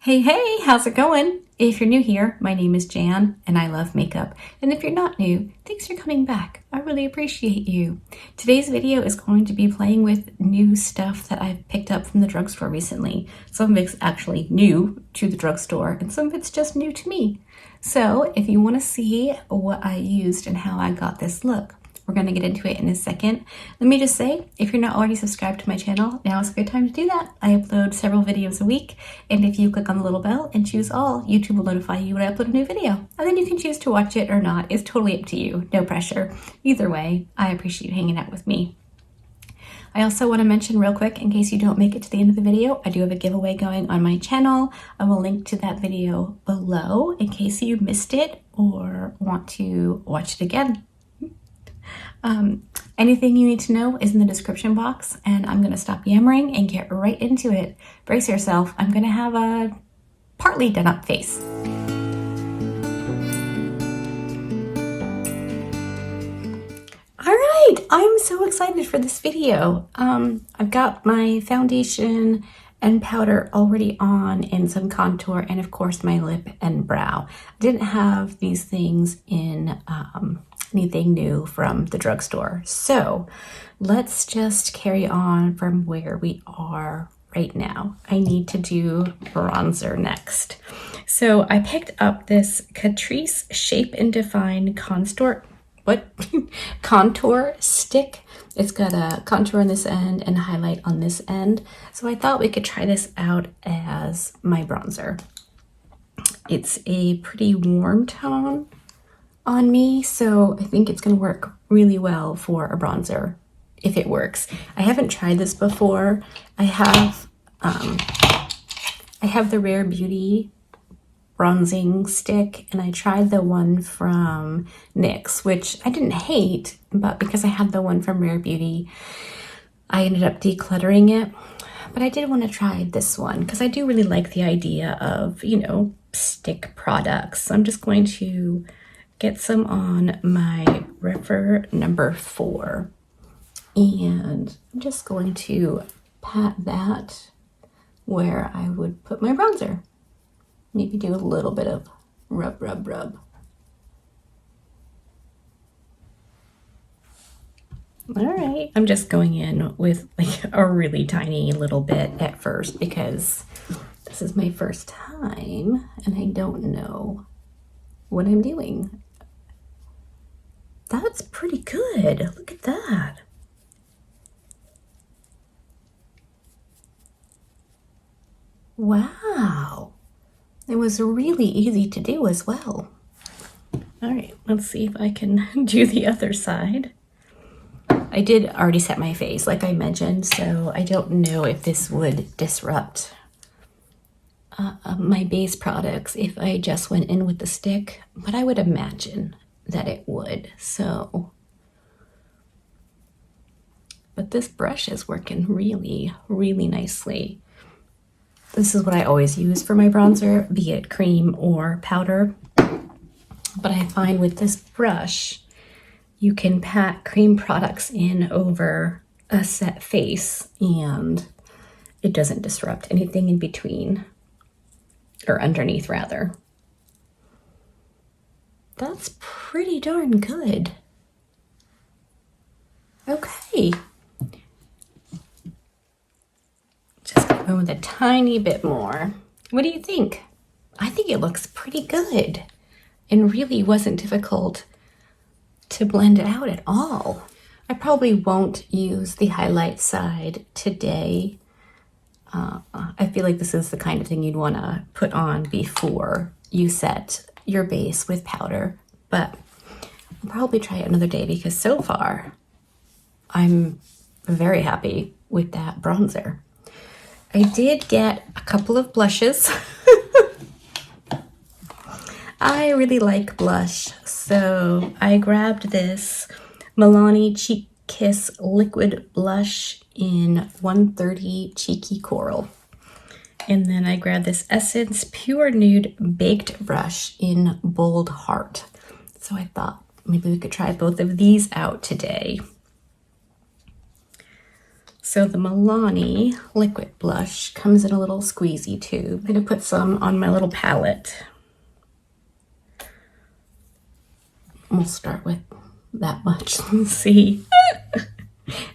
Hey, how's it going? If you're new here, my name is Jan and I love makeup. And if you're not new, thanks for coming back. I really appreciate you. Today's video is going to be playing with new stuff that I've picked up from the drugstore recently. Some of it's actually new to the drugstore and some of it's just new to me. So if you want to see what I used and how I got this look, we're going to get into it in a second. Let me just say, if you're not already subscribed to my channel, now is a good time to do that. I upload several videos a week, and if you click on the little bell and choose all, YouTube will notify you when I upload a new video. And then you can choose to watch it or not. It's totally up to you. No pressure. Either way, I appreciate you hanging out with me. I also want to mention real quick, in case you don't make it to the end of the video, I do have a giveaway going on my channel. I will link to that video below in case you missed it or want to watch it again. Anything you need to know is in the description box, and I'm going to stop yammering and get right into it. Brace yourself. I'm going to have a partly done up face. All right, I'm so excited for this video. I've got my foundation and powder already on and some contour and of course my lip and brow. I didn't have these things in anything new from the drugstore. So let's just carry on from where we are right now. I need to do bronzer next. So I picked up this Catrice Shape and Define contour stick. It's got a contour on this end and a highlight on this end. So I thought we could try this out as my bronzer. It's a pretty warm tone on me, so I think it's going to work really well for a bronzer if it works. I haven't tried this before. I have the Rare Beauty bronzing stick, and I tried the one from NYX, which I didn't hate, but because I had the one from Rare Beauty, I ended up decluttering it. But I did want to try this one because I do really like the idea of, stick products. So I'm just going to get some on my Refer number 4. And I'm just going to pat that where I would put my bronzer. Maybe do a little bit of rub. All right, I'm just going in with like a really tiny little bit at first because this is my first time and I don't know what I'm doing. That's pretty good. Look at that. Wow. It was really easy to do as well. All right, let's see if I can do the other side. I did already set my face, like I mentioned, so I don't know if this would disrupt my base products if I just went in with the stick, but I would imagine that it would. So, but this brush is working really, really nicely. This is what I always use for my bronzer, be it cream or powder. But I find with this brush, you can pat cream products in over a set face and it doesn't disrupt anything in between, or underneath rather. That's pretty darn good. Okay. Just gonna go with a tiny bit more. What do you think? I think it looks pretty good and really wasn't difficult to blend it out at all. I probably won't use the highlight side today. I feel like this is the kind of thing you'd want to put on before you set your base with powder, but I'll probably try it another day because so far I'm very happy with that bronzer. I did get a couple of blushes. I really like blush, so I grabbed this Milani Cheek Kiss Liquid Blush in 130 Cheeky Coral. And then I grabbed this Essence Pure Nude Baked Brush in Bold Heart. So I thought maybe we could try both of these out today. So the Milani liquid blush comes in a little squeezy tube. I'm gonna put some on my little palette. We'll start with that much. Let's see.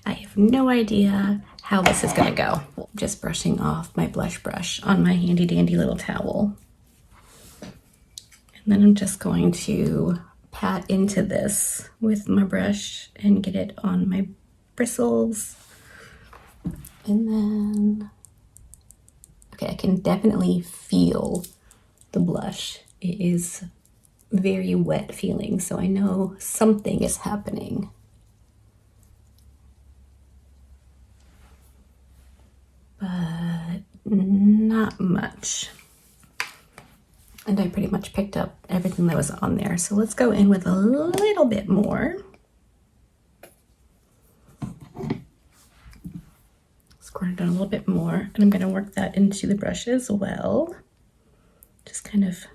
I have no idea how this is gonna go. Just brushing off my blush brush on my handy dandy little towel. And then I'm just going to pat into this with my brush and get it on my bristles. And then, okay, I can definitely feel the blush. It is very wet feeling, so I know something is happening. But not much. And I pretty much picked up everything that was on there. So let's go in with a little bit more. Squirt it on a little bit more. And I'm gonna work that into the brush as well. Just kind of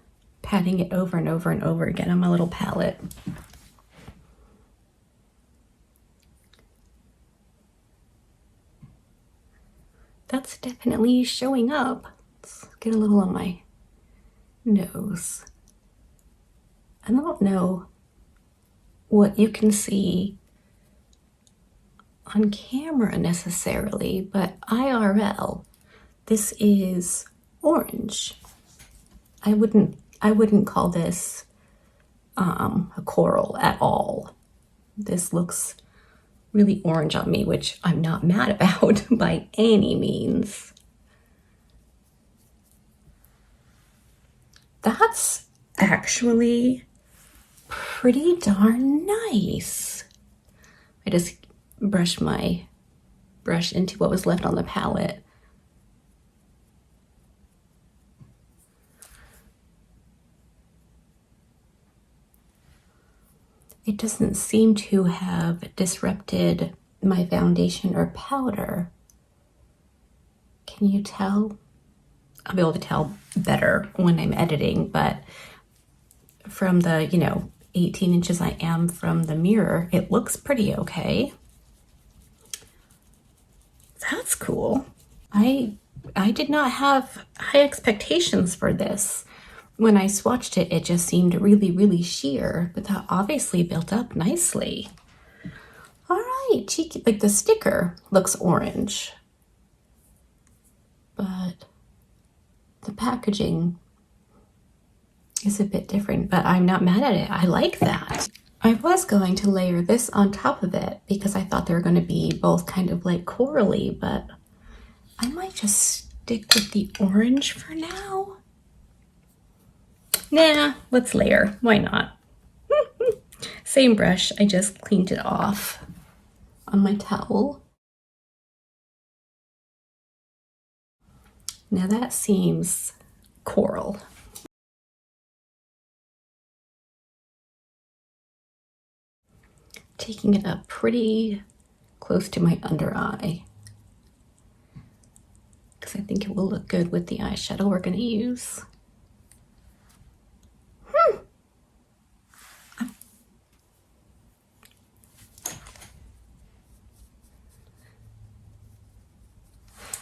patting it over and over and over again on my little palette. That's definitely showing up. Let's get a little on my nose. I don't know what you can see on camera necessarily, but IRL, this is orange. I wouldn't call this a coral at all. This looks really orange on me, which I'm not mad about by any means. That's actually pretty darn nice. I just brushed my brush into what was left on the palette. It doesn't seem to have disrupted my foundation or powder. Can you tell? I'll be able to tell better when I'm editing, but from the, 18 inches I am from the mirror, it looks pretty okay. That's cool. I did not have high expectations for this. When I swatched it, it just seemed really, really sheer, but that obviously built up nicely. All right, cheeky, like the sticker looks orange, but the packaging is a bit different, but I'm not mad at it. I like that. I was going to layer this on top of it because I thought they were going to be both kind of like corally, but I might just stick with the orange for now. Nah, let's layer. Why not? Same brush, I just cleaned it off on my towel. Now that seems coral. Taking it up pretty close to my under eye, because I think it will look good with the eyeshadow we're going to use.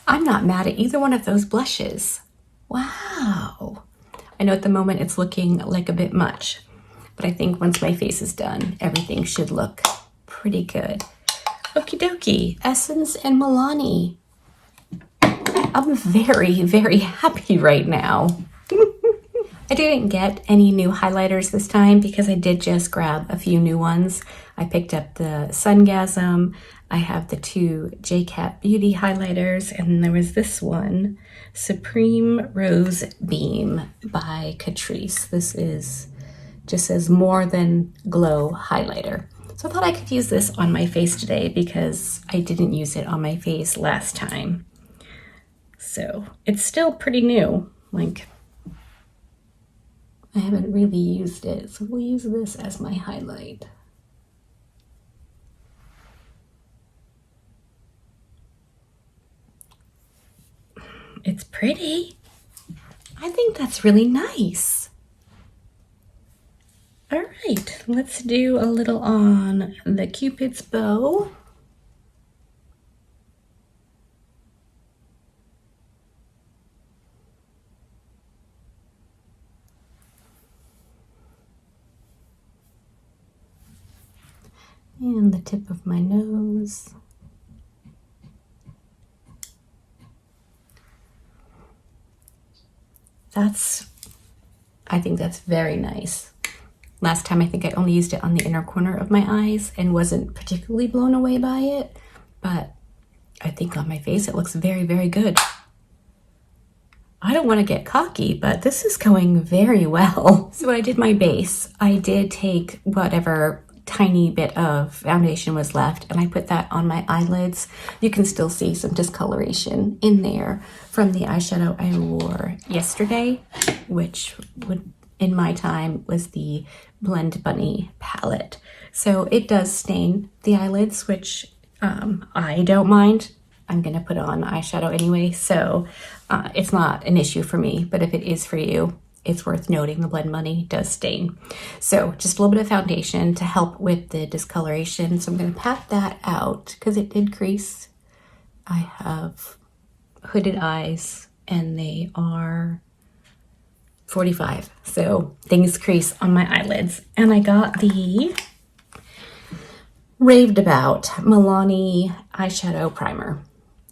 I'm not mad at either one of those blushes. Wow. I know at the moment it's looking like a bit much, but I think once my face is done, everything should look pretty good. Okie dokie, Essence and Milani. I'm very, very happy right now. I didn't get any new highlighters this time because I did just grab a few new ones. I picked up the Sungasm. I have the two JCat Beauty highlighters, and there was this one, Supreme Rose Beam by Catrice. This is just says More Than Glow highlighter. So I thought I could use this on my face today because I didn't use it on my face last time. So it's still pretty new. Like, I haven't really used it, so we'll use this as my highlight. It's pretty. I think that's really nice. All right, let's do a little on the Cupid's bow. And the tip of my nose. I think that's very nice. Last time I think I only used it on the inner corner of my eyes and wasn't particularly blown away by it, but I think on my face it looks very, very good. I don't want to get cocky, but this is going very well. So when I did my base, I did take whatever tiny bit of foundation was left and I put that on my eyelids. You can still see some discoloration in there from the eyeshadow I wore yesterday, which would, in my time, was the Blend Bunny palette. So it does stain the eyelids, which I don't mind. I'm gonna put on eyeshadow anyway, so it's not an issue for me, but if it is for you, it's worth noting the Blend Bunny does stain. So just a little bit of foundation to help with the discoloration. So I'm gonna pat that out because it did crease. I have hooded eyes and they are 45, so things crease on my eyelids. And I got the raved about Milani eyeshadow primer.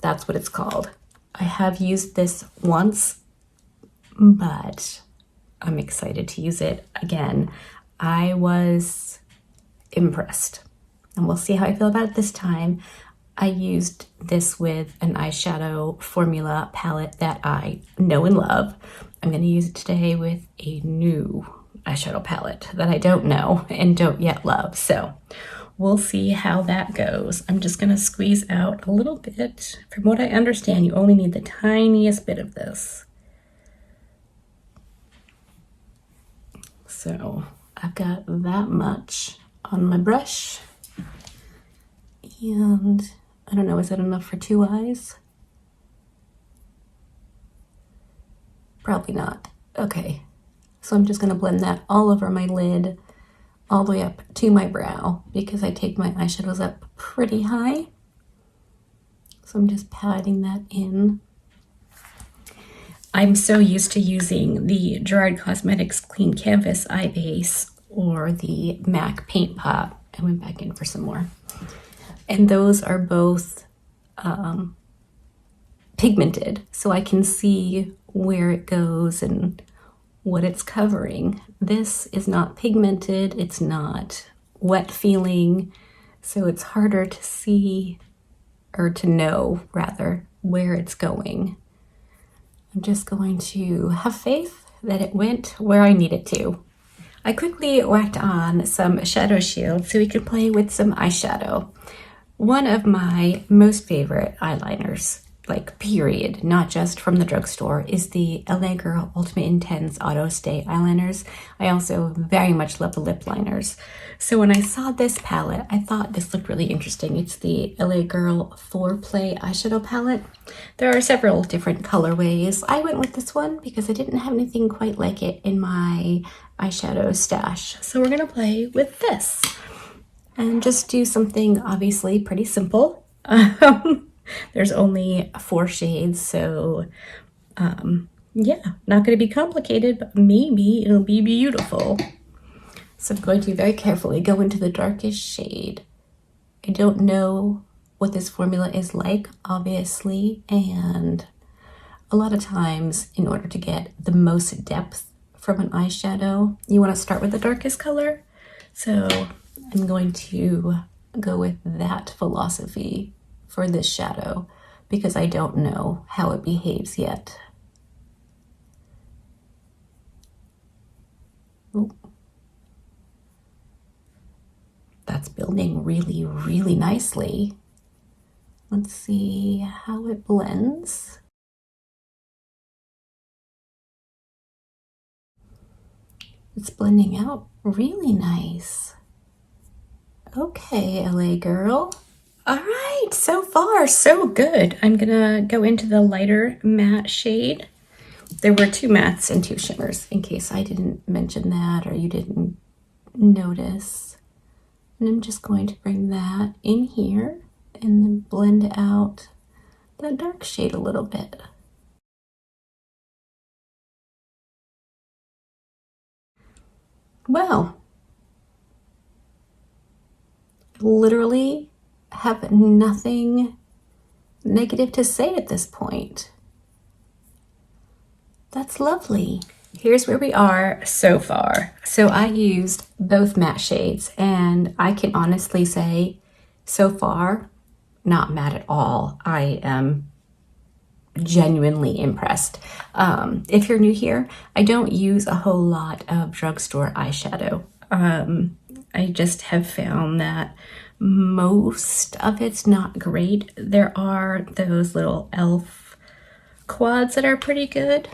That's what it's called. I have used this once, but I'm excited to use it again. I was impressed, and we'll see how I feel about it this time. I used this with an eyeshadow formula palette that I know and love. I'm going to use it today with a new eyeshadow palette that I don't know and don't yet love. So we'll see how that goes. I'm just going to squeeze out a little bit. From what I understand, you only need the tiniest bit of this. So I've got that much on my brush. And I don't know, is that enough for 2 eyes? Probably not. Okay, so I'm just gonna blend that all over my lid, all the way up to my brow, because I take my eyeshadows up pretty high. So I'm just patting that in. I'm so used to using the Gerard Cosmetics Clean Canvas Eye Base or the MAC Paint Pot. I went back in for some more. And those are both pigmented, so I can see where it goes and what it's covering. This is not pigmented, it's not wet feeling, so it's harder to see, or to know rather, where it's going. I'm just going to have faith that it went where I need it to. I quickly whacked on some shadow shield so we could play with some eyeshadow. One of my most favorite eyeliners, like period, not just from the drugstore, is the LA Girl Ultimate Intense Auto Stay eyeliners. I also very much love the lip liners. So when I saw this palette, I thought this looked really interesting. It's the LA Girl Foreplay eyeshadow palette. There are several different colorways. I went with this one because I didn't have anything quite like it in my eyeshadow stash. So we're gonna play with this and just do something obviously pretty simple. There's only 4 shades, so yeah, not going to be complicated, but maybe it'll be beautiful. So I'm going to very carefully go into the darkest shade. I don't know what this formula is like, obviously, and a lot of times in order to get the most depth from an eyeshadow, you want to start with the darkest color. So I'm going to go with that philosophy for this shadow because I don't know how it behaves yet. Ooh. That's building really, really nicely. Let's see how it blends. It's blending out really nice. Okay, LA girl. All right, so far so good. I'm gonna go into the lighter matte shade. There were 2 mattes and 2 shimmers, in case I didn't mention that or you didn't notice. And I'm just going to bring that in here and then blend out the dark shade a little bit. Well, it literally have nothing negative to say at this point. That's lovely. Here's where we are so far. So I used both matte shades, and I can honestly say so far, not mad at all. I am genuinely impressed. If you're new here, I don't use a whole lot of drugstore eyeshadow. I just have found that most of it's not great. There are those little e.l.f. quads that are pretty good.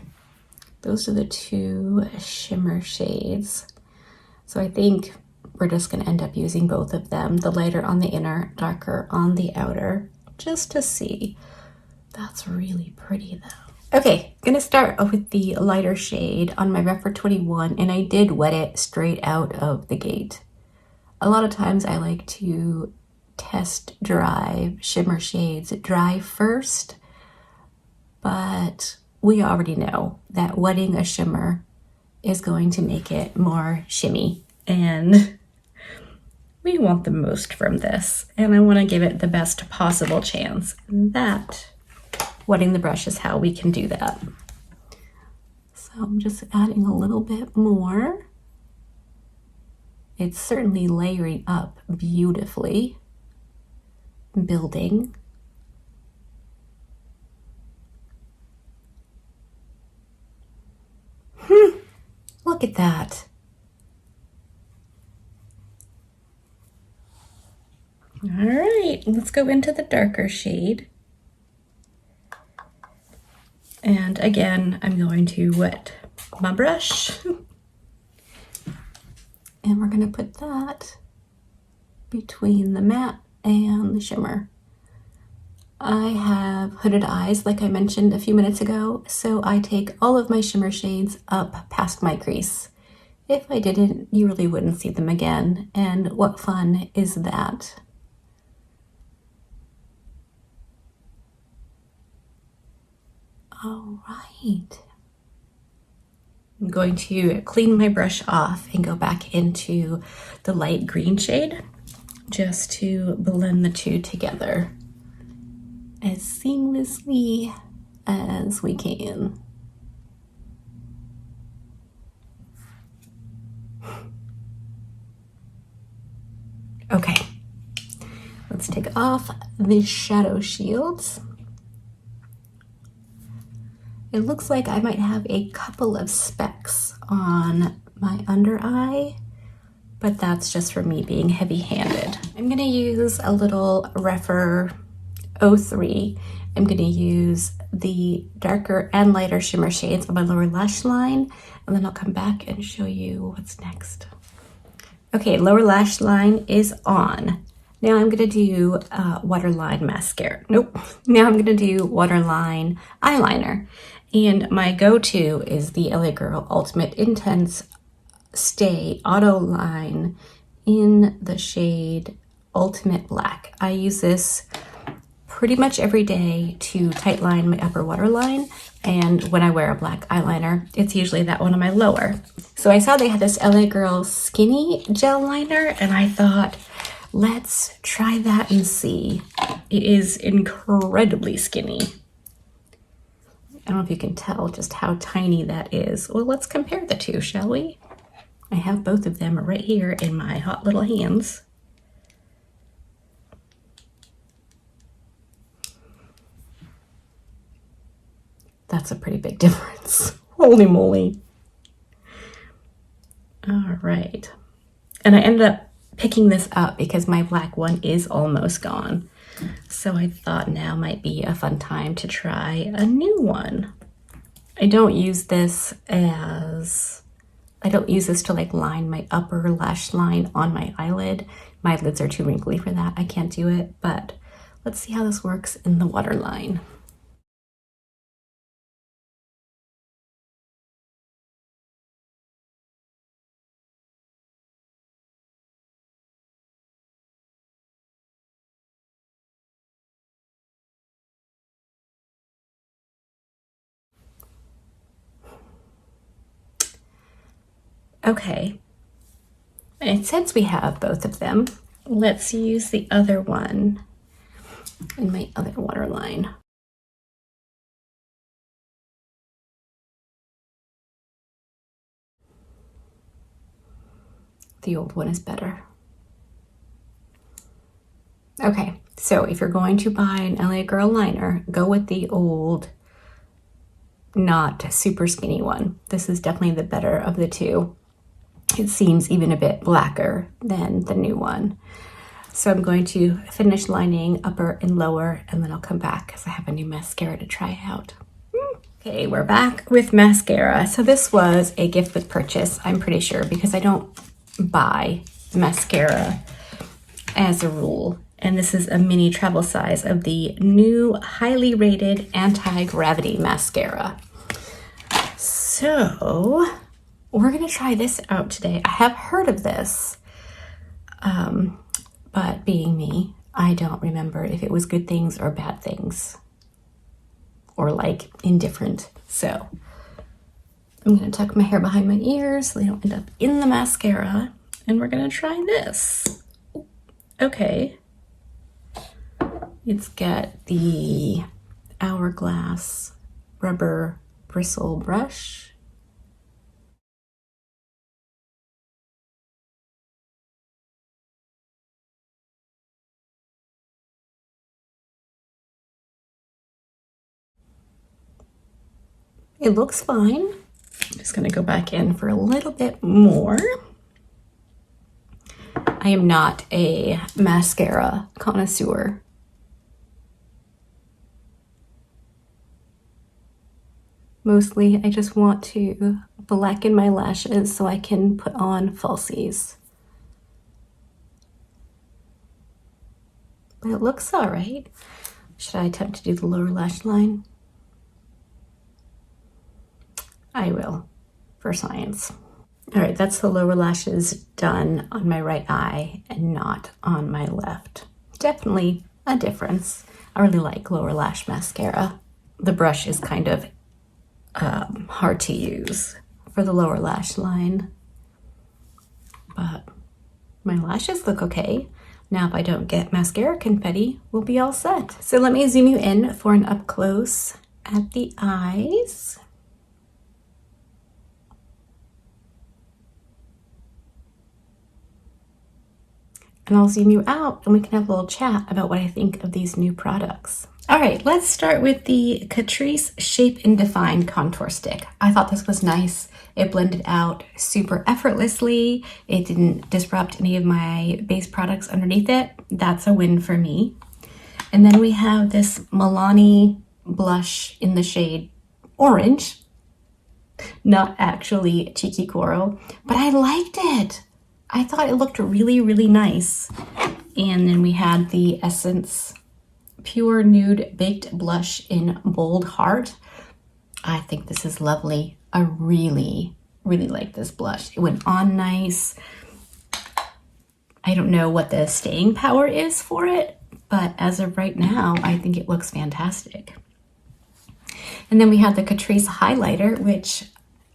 Those are the two shimmer shades. So I think we're just going to end up using both of them, the lighter on the inner, darker on the outer, just to see. That's really pretty though. Okay, gonna start with the lighter shade on my Rephr 21, and I did wet it straight out of the gate. A lot of times I like to test dry shimmer shades dry first, but we already know that wetting a shimmer is going to make it more shimmy, and we want the most from this, and I want to give it the best possible chance. That wetting the brush is how we can do that. So I'm just adding a little bit more. It's certainly layering up beautifully, building. Look at that. All right, let's go into the darker shade. And again, I'm going to wet my brush. And we're going to put that between the matte and the shimmer. I have hooded eyes, like I mentioned a few minutes ago, so I take all of my shimmer shades up past my crease. If I didn't, you really wouldn't see them again, and what fun is that? All right. I'm going to clean my brush off and go back into the light green shade just to blend the two together as seamlessly as we can. Okay, let's take off the shadow shields. It looks like I might have a couple of specks on my under eye, but that's just for me being heavy-handed. I'm gonna use a little Rephr 03. I'm gonna use the darker and lighter shimmer shades on my lower lash line, and then I'll come back and show you what's next. Okay, lower lash line is on. Now I'm gonna do waterline mascara. Nope. Now I'm gonna do waterline eyeliner. And my go-to is the LA Girl Ultimate Intense Stay Auto Line in the shade Ultimate Black. I use this pretty much every day to tightline my upper waterline, and when I wear a black eyeliner, it's usually that one on my lower. So I saw they had this LA Girl Skinny Gel Liner, and I thought, let's try that and see. It is incredibly skinny. I don't know if you can tell just how tiny that is. Well, let's compare the two, shall we? I have both of them right here in my hot little hands. That's a pretty big difference. Holy moly. All right. And I ended up picking this up because my black one is almost gone. So I thought now might be a fun time to try a new one. I don't use this to like line my upper lash line on my eyelid. My lids are too wrinkly for that. I can't do it, but let's see how this works in the waterline. Okay, and since we have both of them, let's use the other one in my other waterline. The old one is better. Okay, so if you're going to buy an LA Girl liner, go with the old, not super skinny one. This is definitely the better of the two. It seems even a bit blacker than the new one. So I'm going to finish lining upper and lower, and then I'll come back because I have a new mascara to try out. Okay, we're back with mascara. So this was a gift with purchase, I'm pretty sure, because I don't buy mascara as a rule. And this is a mini travel size of the new highly rated anti-gravity mascara. So we're gonna try this out today. I have heard of this, but being me, I don't remember if it was good things or bad things, or like indifferent. So I'm gonna tuck my hair behind my ears so they don't end up in the mascara, and we're gonna try this. Okay. It's got the Hourglass rubber bristle brush. It looks fine. I'm just gonna go back in for a little bit more. I am not a mascara connoisseur. Mostly, I just want to blacken my lashes so I can put on falsies. But it looks all right. Should I attempt to do the lower lash line? I will, for science. All right, that's the lower lashes done on my right eye and not on my left. Definitely a difference. I really like lower lash mascara. The brush is kind of hard to use for the lower lash line, but my lashes look okay. Now, if I don't get mascara confetti, we'll be all set. So let me zoom you in for an up close at the eyes. And I'll zoom you out and we can have a little chat about what I think of these new products. All right, let's start with the Catrice Shape and Define Contour Stick. I thought this was nice. It blended out super effortlessly. It didn't disrupt any of my base products underneath it. That's a win for me. And then we have this Milani blush in the shade Orange. Not actually Cheeky Coral, but I liked it. I thought it looked really, really nice. And then we had the Essence Pure Nude Baked Blush in Bold Heart. I think this is lovely. I really, really like this blush. It went on nice. I don't know what the staying power is for it, but as of right now, I think it looks fantastic. And then we have the Catrice highlighter, which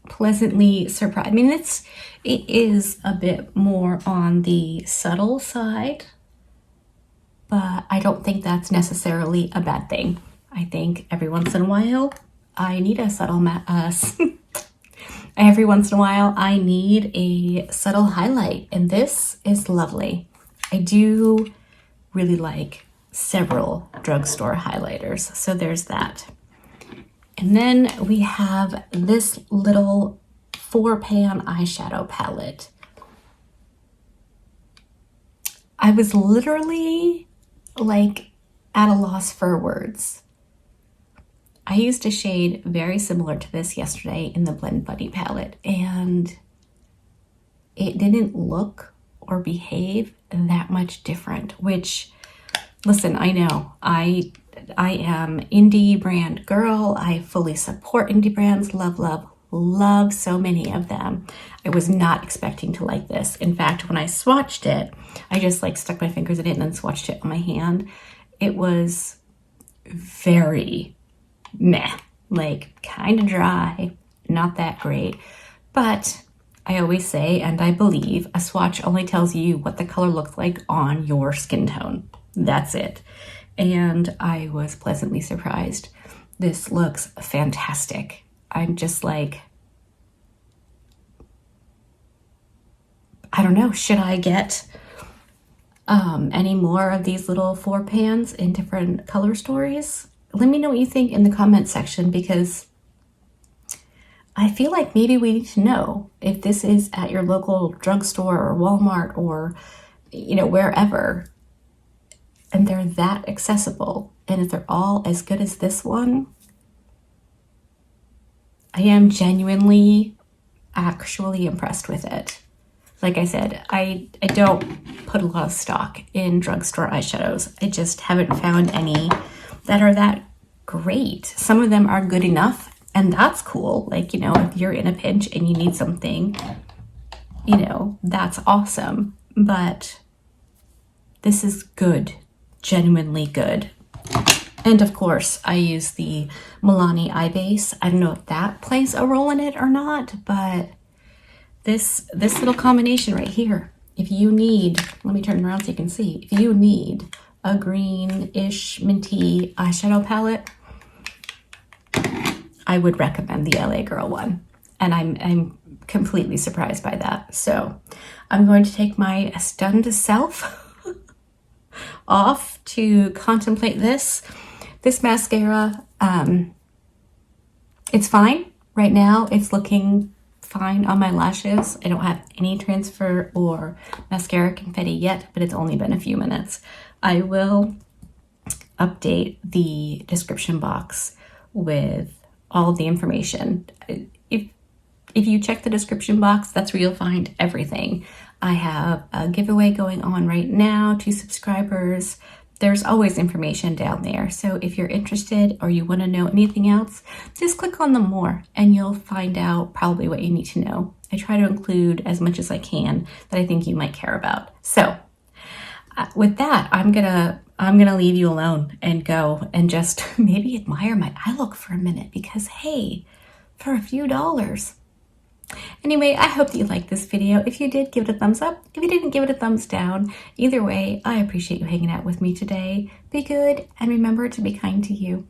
pleasantly surprised. I mean, it is a bit more on the subtle side, but I don't think that's necessarily a bad thing. I think every once in a while I need a subtle every once in a while I need a subtle highlight, and this is lovely. I do really like several drugstore highlighters, so there's that. And then we have this little 4-pan eyeshadow palette. I was literally like at a loss for words. I used a shade very similar to this yesterday in the Blend Buddy palette, and it didn't look or behave that much different, which, listen, I know I am indie brand girl. I fully support indie brands. Love, love, love so many of them. I was not expecting to like this. In fact, when I swatched it, I just like stuck my fingers in it and then swatched it on my hand. It was very meh, like kind of dry, not that great. But I always say, and I believe, a swatch only tells you what the color looks like on your skin tone. That's it. And I was pleasantly surprised. This looks fantastic. I'm just like, I don't know, should I get any more of these little 4 pans in different color stories? Let me know what you think in the comment section, because I feel like maybe we need to know if this is at your local drugstore or Walmart or, you know, wherever, and they're that accessible, and if they're all as good as this one. I am genuinely actually impressed with it. Like I said, I don't put a lot of stock in drugstore eyeshadows. I just haven't found any that are that great. Some of them are good enough, and that's cool. Like, you know, if you're in a pinch and you need something, you know, that's awesome. But this is good, genuinely good. And of course, I use the Milani eye base. I don't know if that plays a role in it or not, but this little combination right here, if you need, let me turn around so you can see, if you need a greenish minty eyeshadow palette, I would recommend the LA Girl one. And I'm completely surprised by that. So I'm going to take my stunned self off to contemplate this. This mascara, it's fine. Right now, it's looking fine on my lashes. I don't have any transfer or mascara confetti yet, but it's only been a few minutes. I will update the description box with all of the information. If you check the description box, that's where you'll find everything. I have a giveaway going on right now to subscribers. There's always information down there. So if you're interested or you want to know anything else, just click on the more and you'll find out probably what you need to know. I try to include as much as I can that I think you might care about. So with that, I'm gonna leave you alone and go and just maybe admire my eye look for a minute, because hey, for a few dollars. Anyway, I hope that you liked this video. If you did, give it a thumbs up. If you didn't, give it a thumbs down. Either way, I appreciate you hanging out with me today. Be good, and remember to be kind to you.